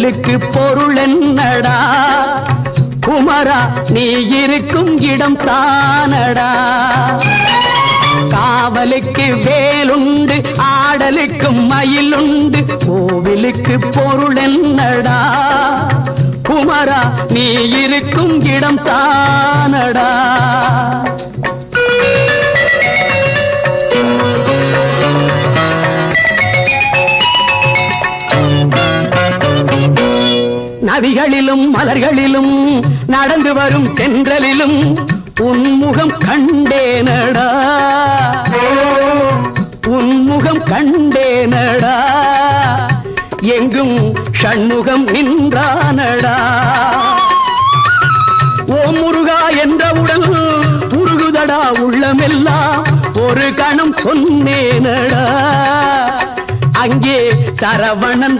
காதலுக்கு பொருள் என்னடா குமரா நீ இருக்கும் இடம் தானடா காவலுக்கு வேலுண்டு ஆடலுக்கு மயிலுண்டு கோவிலுக்கு பொருள் என்னடா குமரா நீ இருக்கும் இடம் தானடா நதிகளிலும் மலர்களிலும் நடந்து வரும் தென்றலிலும் உன்முகம் கண்டேனடா உன்முகம் கண்டேனடா எங்கும் ஷண்முகம் நின்றானடா ஓம் முருகா என்றவுடன் உருகுதடா உள்ளமெல்லாம் ஒரு கணம் சொன்னேனடா அங்கே சரவணன்